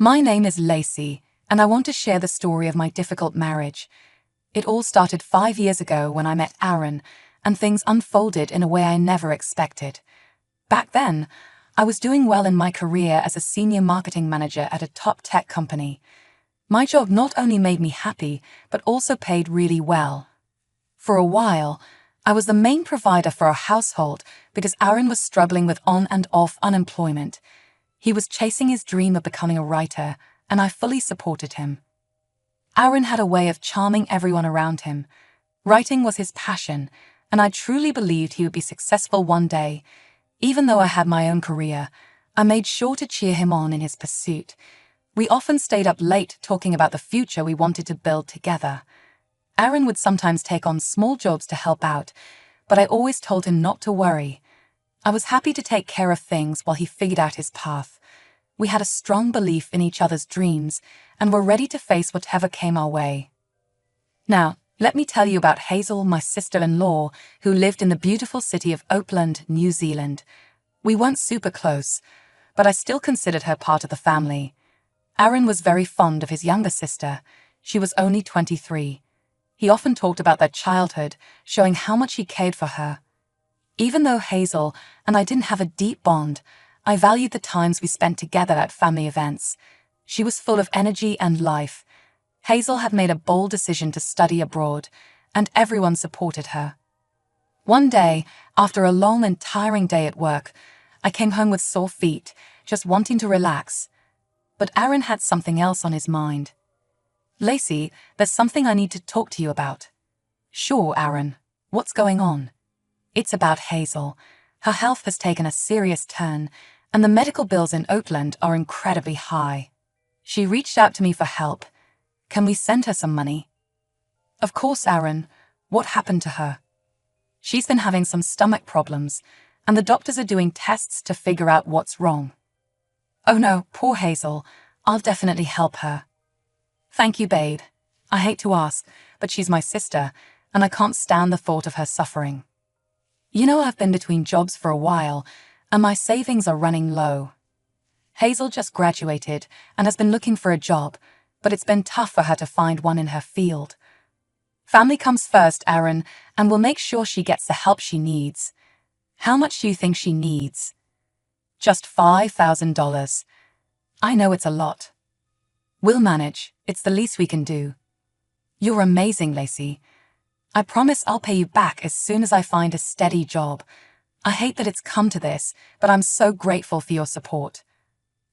My name is Lacey, and I want to share the story of my difficult marriage. It all started 5 years ago when I met Aaron, and things unfolded in a way I never expected. Back then, I was doing well in my career as a senior marketing manager at a top tech company. My job not only made me happy, but also paid really well. For a while, I was the main provider for our household because Aaron was struggling with on and off unemployment. He was chasing his dream of becoming a writer, and I fully supported him. Aaron had a way of charming everyone around him. Writing was his passion, and I truly believed he would be successful one day. Even though I had my own career, I made sure to cheer him on in his pursuit. We often stayed up late talking about the future we wanted to build together. Aaron would sometimes take on small jobs to help out, but I always told him not to worry. I was happy to take care of things while he figured out his path. We had a strong belief in each other's dreams and were ready to face whatever came our way. Now, let me tell you about Hazel, my sister-in-law, who lived in the beautiful city of Auckland, New Zealand. We weren't super close, but I still considered her part of the family. Aaron was very fond of his younger sister. She was only 23. He often talked about their childhood, showing how much he cared for her. Even though Hazel and I didn't have a deep bond, I valued the times we spent together at family events. She was full of energy and life. Hazel had made a bold decision to study abroad, and everyone supported her. One day, after a long and tiring day at work, I came home with sore feet, just wanting to relax. But Aaron had something else on his mind. "Lacey, there's something I need to talk to you about." "Sure, Aaron. What's going on?" "It's about Hazel. Her health has taken a serious turn, and the medical bills in Auckland are incredibly high. She reached out to me for help. Can we send her some money?" "Of course, Aaron. What happened to her?" "She's been having some stomach problems, and the doctors are doing tests to figure out what's wrong." "Oh no, poor Hazel. I'll definitely help her." "Thank you, babe. I hate to ask, but she's my sister, and I can't stand the thought of her suffering. You know, I've been between jobs for a while, and my savings are running low. Hazel just graduated and has been looking for a job, but it's been tough for her to find one in her field. Family comes first, Aaron, and we'll make sure she gets the help she needs." "How much do you think she needs?" "Just $5,000. I know it's a lot." "We'll manage. It's the least we can do." "You're amazing, Lacey. I promise I'll pay you back as soon as I find a steady job. I hate that it's come to this, but I'm so grateful for your support."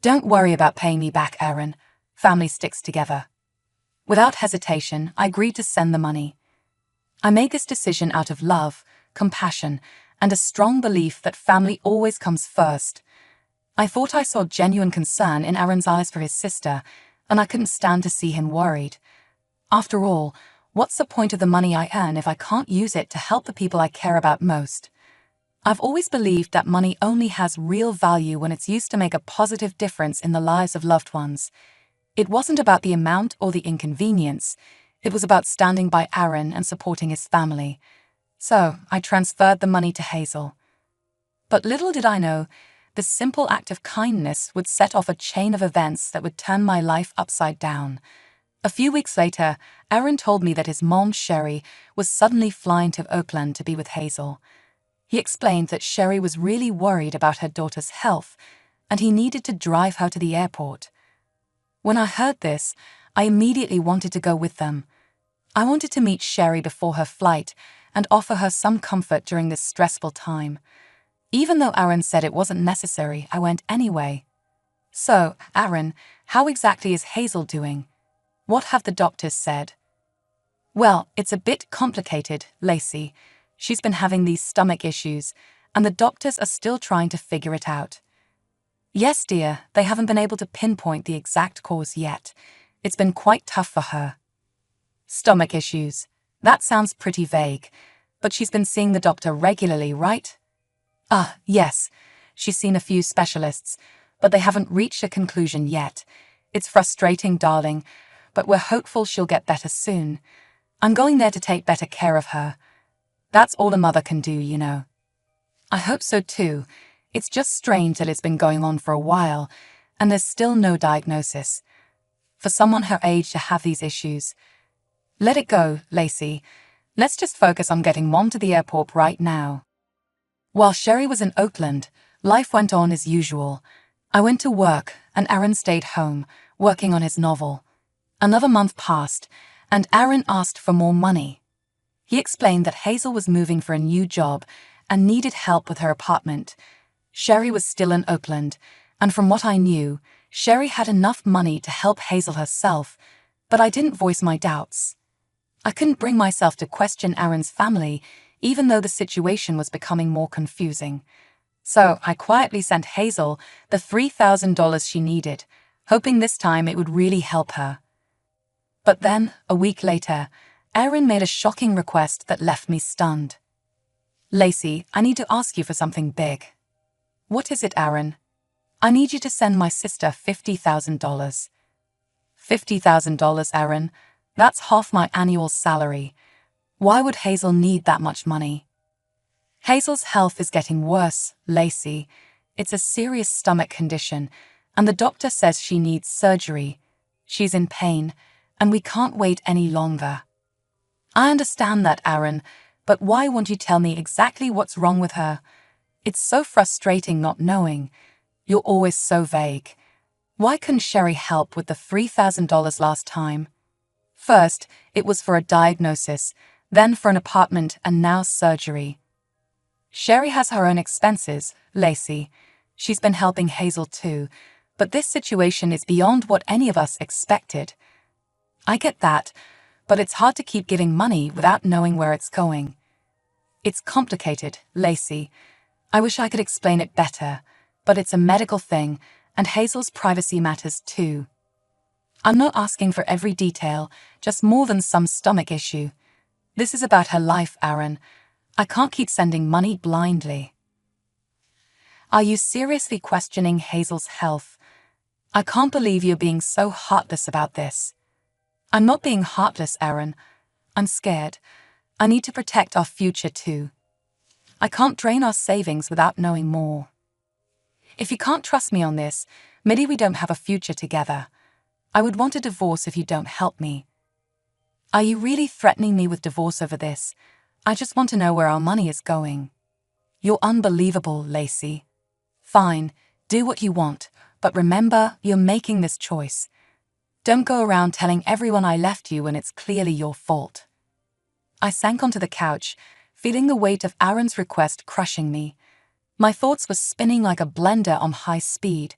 "Don't worry about paying me back, Aaron. Family sticks together." Without hesitation, I agreed to send the money. I made this decision out of love, compassion, and a strong belief that family always comes first. I thought I saw genuine concern in Aaron's eyes for his sister, and I couldn't stand to see him worried. After all, what's the point of the money I earn if I can't use it to help the people I care about most? I've always believed that money only has real value when it's used to make a positive difference in the lives of loved ones. It wasn't about the amount or the inconvenience. It was about standing by Aaron and supporting his family. So I transferred the money to Hazel. But little did I know, this simple act of kindness would set off a chain of events that would turn my life upside down. A few weeks later, Aaron told me that his mom, Sherry, was suddenly flying to Auckland to be with Hazel. He explained that Sherry was really worried about her daughter's health, and he needed to drive her to the airport. When I heard this, I immediately wanted to go with them. I wanted to meet Sherry before her flight and offer her some comfort during this stressful time. Even though Aaron said it wasn't necessary, I went anyway. "So, Aaron, how exactly is Hazel doing? What have the doctors said?" "Well, it's a bit complicated, Lacey. She's been having these stomach issues, and the doctors are still trying to figure it out." "Yes, dear, they haven't been able to pinpoint the exact cause yet. It's been quite tough for her." "Stomach issues. That sounds pretty vague, but she's been seeing the doctor regularly, right?" Yes. She's seen a few specialists, but they haven't reached a conclusion yet. It's frustrating, darling, but we're hopeful she'll get better soon. I'm going there to take better care of her. That's all a mother can do, you know." "I hope so too. It's just strange that it's been going on for a while, and there's still no diagnosis. For someone her age to have these issues. Let it go, Lacey. Let's just focus on getting Mom to the airport right now. While Sherry was in Oakland, life went on as usual. I went to work, and Aaron stayed home, working on his novel. Another month passed, and Aaron asked for more money. He explained that Hazel was moving for a new job and needed help with her apartment. Sherry was still in Oakland, and from what I knew, Sherry had enough money to help Hazel herself, but I didn't voice my doubts. I couldn't bring myself to question Aaron's family, even though the situation was becoming more confusing. So I quietly sent Hazel the $3,000 she needed, hoping this time it would really help her. But then, a week later, Aaron made a shocking request that left me stunned. Lacey, I need to ask you for something big. What is it, Aaron? I need you to send my sister $50,000. $50,000, Aaron? That's half my annual salary. Why would Hazel need that much money? Hazel's health is getting worse, Lacey. It's a serious stomach condition, and the doctor says she needs surgery. She's in pain, and we can't wait any longer. I understand that, Aaron, but why won't you tell me exactly what's wrong with her? It's so frustrating not knowing. You're always so vague. Why couldn't Sherry help with the $3,000 last time? First, it was for a diagnosis, then for an apartment, and now surgery. Sherry has her own expenses, Lacey. She's been helping Hazel too, but this situation is beyond what any of us expected. I get that, but it's hard to keep giving money without knowing where it's going. It's complicated, Lacey. I wish I could explain it better, but it's a medical thing, and Hazel's privacy matters too. I'm not asking for every detail, just more than some stomach issue. This is about her life, Aaron. I can't keep sending money blindly. Are you seriously questioning Hazel's health? I can't believe you're being so heartless about this. I'm not being heartless, Aaron. I'm scared. I need to protect our future too. I can't drain our savings without knowing more. If you can't trust me on this, maybe we don't have a future together. I would want a divorce if you don't help me. Are you really threatening me with divorce over this? I just want to know where our money is going. You're unbelievable, Lacey. Fine, do what you want, but remember, you're making this choice. Don't go around telling everyone I left you when it's clearly your fault. I sank onto the couch, feeling the weight of Aaron's request crushing me. My thoughts were spinning like a blender on high speed.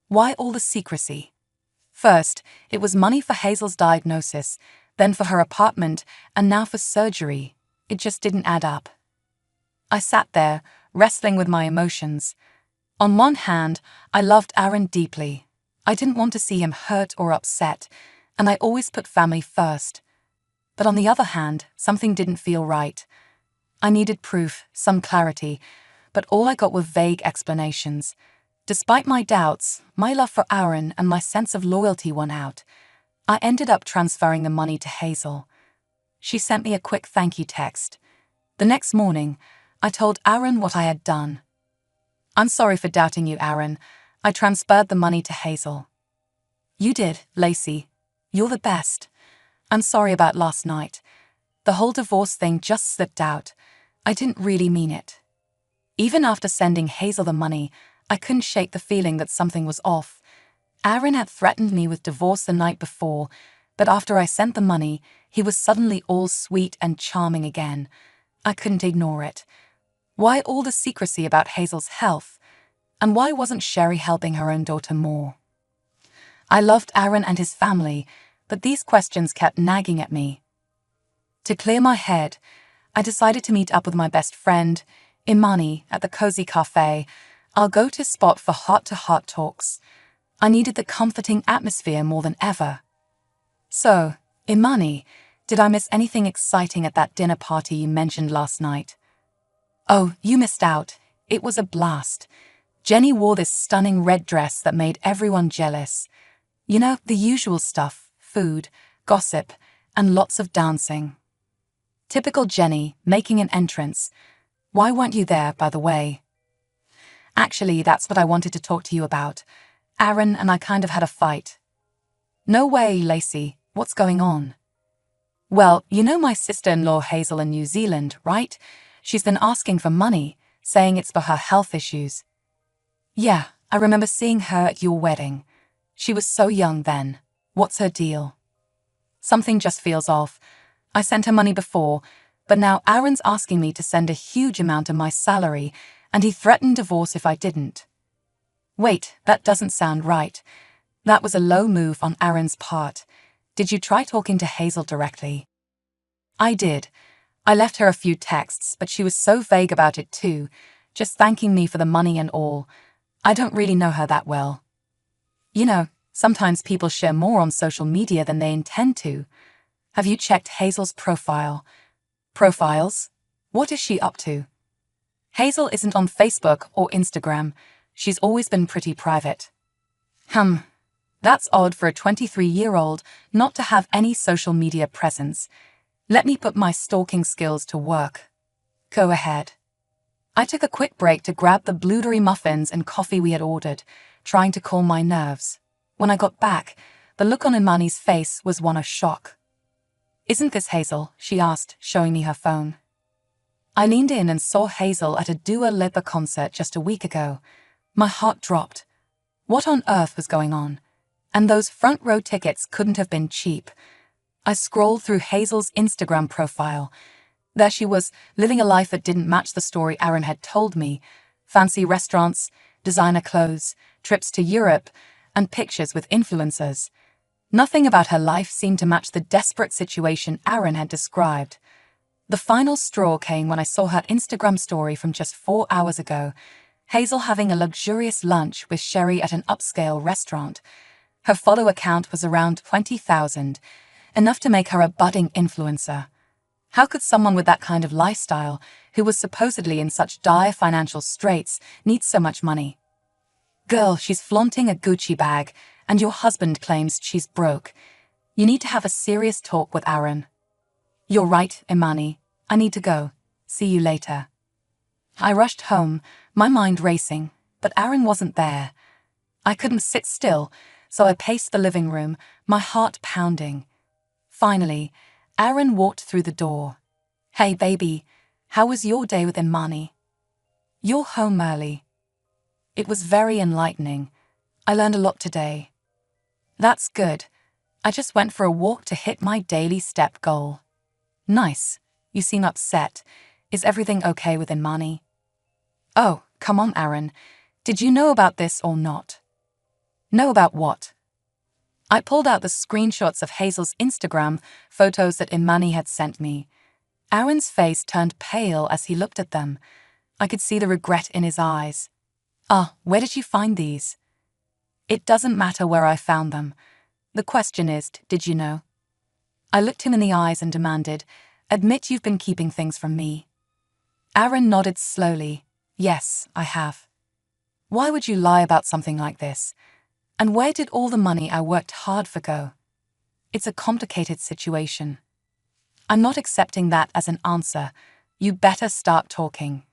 Why all the secrecy? First, it was money for Hazel's diagnosis, then for her apartment, and now for surgery. It just didn't add up. I sat there, wrestling with my emotions. On one hand, I loved Aaron deeply. I didn't want to see him hurt or upset, and I always put family first. But on the other hand, something didn't feel right. I needed proof, some clarity, but all I got were vague explanations. Despite my doubts, my love for Aaron and my sense of loyalty won out. I ended up transferring the money to Hazel. She sent me a quick thank you text. The next morning, I told Aaron what I had done. I'm sorry for doubting you, Aaron. I transferred the money to Hazel. You did, Lacey. You're the best. I'm sorry about last night. The whole divorce thing just slipped out. I didn't really mean it. Even after sending Hazel the money, I couldn't shake the feeling that something was off. Aaron had threatened me with divorce the night before, but after I sent the money, he was suddenly all sweet and charming again. I couldn't ignore it. Why all the secrecy about Hazel's health? And why wasn't Sherry helping her own daughter more? I loved Aaron and his family, but these questions kept nagging at me. To clear my head, I decided to meet up with my best friend, Imani, at the Cozy Cafe, our go-to spot for heart-to-heart talks. I needed the comforting atmosphere more than ever. So, Imani, did I miss anything exciting at that dinner party you mentioned last night? Oh, you missed out. It was a blast. Jenny wore this stunning red dress that made everyone jealous. You know, the usual stuff, food, gossip, and lots of dancing. Typical Jenny, making an entrance. Why weren't you there, by the way? Actually, that's what I wanted to talk to you about. Aaron and I kind of had a fight. No way, Lacey. What's going on? Well, you know my sister-in-law Hazel in New Zealand, right? She's been asking for money, saying it's for her health issues. Yeah, I remember seeing her at your wedding. She was so young then. What's her deal? Something just feels off. I sent her money before, but now Aaron's asking me to send a huge amount of my salary, and he threatened divorce if I didn't. Wait, that doesn't sound right. That was a low move on Aaron's part. Did you try talking to Hazel directly? I did. I left her a few texts, but she was so vague about it too, just thanking me for the money and all. I don't really know her that well. You know, sometimes people share more on social media than they intend to. Have you checked Hazel's profile? Profiles? What is she up to? Hazel isn't on Facebook or Instagram. She's always been pretty private. That's odd for a 23-year-old not to have any social media presence. Let me put my stalking skills to work. Go ahead. I took a quick break to grab the blueberry muffins and coffee we had ordered, trying to calm my nerves. When I got back, the look on Imani's face was one of shock. Isn't this Hazel? She asked, showing me her phone. I leaned in and saw Hazel at a Dua Lipa concert just a week ago. My heart dropped. What on earth was going on? And those front row tickets couldn't have been cheap. I scrolled through Hazel's Instagram profile. There she was, living a life that didn't match the story Aaron had told me. Fancy restaurants, designer clothes, trips to Europe, and pictures with influencers. Nothing about her life seemed to match the desperate situation Aaron had described. The final straw came when I saw her Instagram story from just 4 hours ago. Hazel having a luxurious lunch with Sherry at an upscale restaurant. Her follower count was around 20,000, enough to make her a budding influencer. How could someone with that kind of lifestyle, who was supposedly in such dire financial straits, need so much money? Girl, she's flaunting a Gucci bag, and your husband claims she's broke. You need to have a serious talk with Aaron. You're right, Imani. I need to go. See you later. I rushed home, my mind racing, but Aaron wasn't there. I couldn't sit still, so I paced the living room, my heart pounding. Finally, Aaron walked through the door. Hey, baby, how was your day with Imani? You're home early. It was very enlightening. I learned a lot today. That's good. I just went for a walk to hit my daily step goal. Nice. You seem upset. Is everything okay with Imani? Oh, come on, Aaron. Did you know about this or not? Know about what? I pulled out the screenshots of Hazel's Instagram photos that Imani had sent me. Aaron's face turned pale as he looked at them. I could see the regret in his eyes. Where did you find these? It doesn't matter where I found them. The question is, did you know? I looked him in the eyes and demanded, admit you've been keeping things from me. Aaron nodded slowly. Yes, I have. Why would you lie about something like this? And where did all the money I worked hard for go? It's a complicated situation. I'm not accepting that as an answer. You better start talking.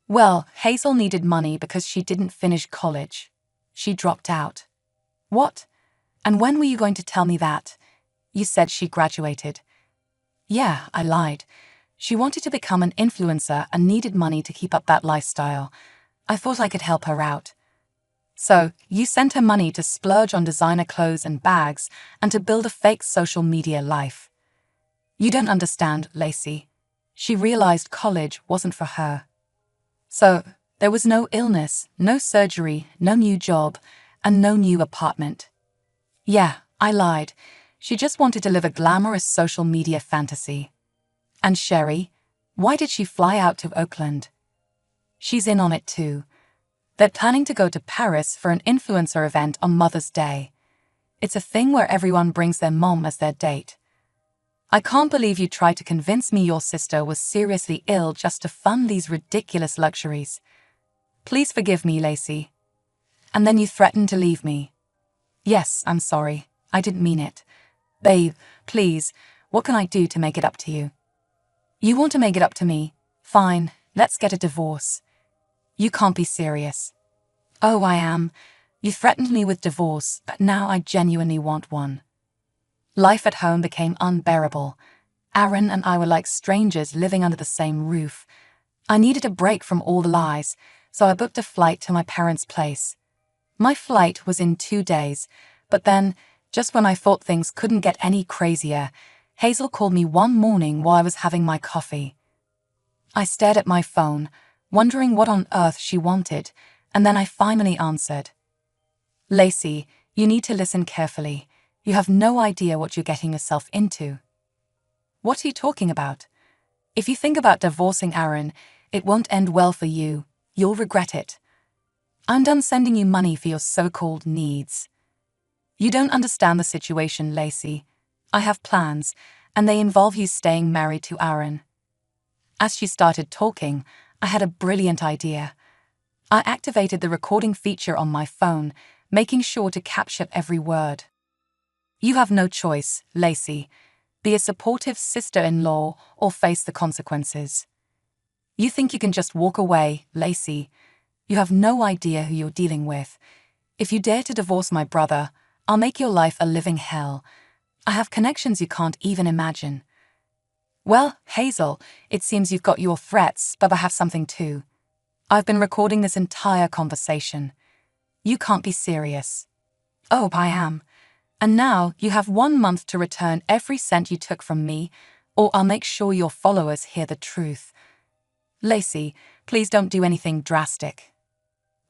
Well, Hazel needed money because she didn't finish college. She dropped out. What? And when were you going to tell me that? You said she graduated. Yeah, I lied. She wanted to become an influencer and needed money to keep up that lifestyle. I thought I could help her out. So, you sent her money to splurge on designer clothes and bags and to build a fake social media life. You don't understand, Lacey. She realized college wasn't for her. So, there was no illness, no surgery, no new job, and no new apartment. Yeah, I lied. She just wanted to live a glamorous social media fantasy. And Sherry? Why did she fly out to Oakland? She's in on it too. They're planning to go to Paris for an influencer event on Mother's Day. It's a thing where everyone brings their mom as their date. I can't believe you tried to convince me your sister was seriously ill just to fund these ridiculous luxuries. Please forgive me, Lacey. And then you threatened to leave me. Yes, I'm sorry. I didn't mean it. Babe, please, what can I do to make it up to you? You want to make it up to me? Fine, let's get a divorce. You can't be serious. Oh, I am. You threatened me with divorce, but now I genuinely want one. Life at home became unbearable. Aaron and I were like strangers living under the same roof. I needed a break from all the lies, so I booked a flight to my parents' place. My flight was in 2 days, but then, just when I thought things couldn't get any crazier, Hazel called me one morning while I was having my coffee. I stared at my phone, wondering what on earth she wanted, and then I finally answered. Lacey, you need to listen carefully. You have no idea what you're getting yourself into. What are you talking about? If you think about divorcing Aaron, it won't end well for you. You'll regret it. I'm done sending you money for your so-called needs. You don't understand the situation, Lacey. I have plans, and they involve you staying married to Aaron. As she started talking, I had a brilliant idea. I activated the recording feature on my phone, making sure to capture every word. You have no choice, Lacey. Be a supportive sister-in-law or face the consequences. You think you can just walk away, Lacey. You have no idea who you're dealing with. If you dare to divorce my brother, I'll make your life a living hell. I have connections you can't even imagine. Well, Hazel, it seems you've got your threats, but I have something too. I've been recording this entire conversation. You can't be serious. Oh, I am. And now you have 1 month to return every cent you took from me, or I'll make sure your followers hear the truth. Lacey, please don't do anything drastic.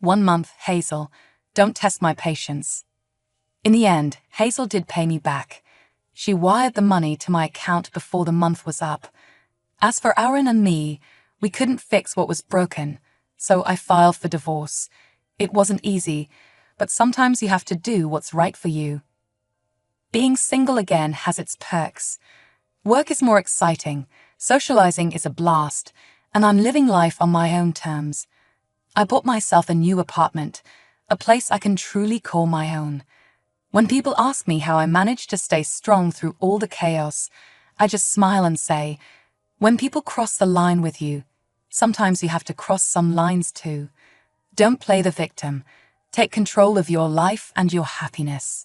1 month, Hazel. Don't test my patience. In the end, Hazel did pay me back. She wired the money to my account before the month was up. As for Aaron and me, we couldn't fix what was broken, so I filed for divorce. It wasn't easy, but sometimes you have to do what's right for you. Being single again has its perks. Work is more exciting, socializing is a blast, and I'm living life on my own terms. I bought myself a new apartment, a place I can truly call my own. When people ask me how I managed to stay strong through all the chaos, I just smile and say, when people cross the line with you, sometimes you have to cross some lines too. Don't play the victim. Take control of your life and your happiness.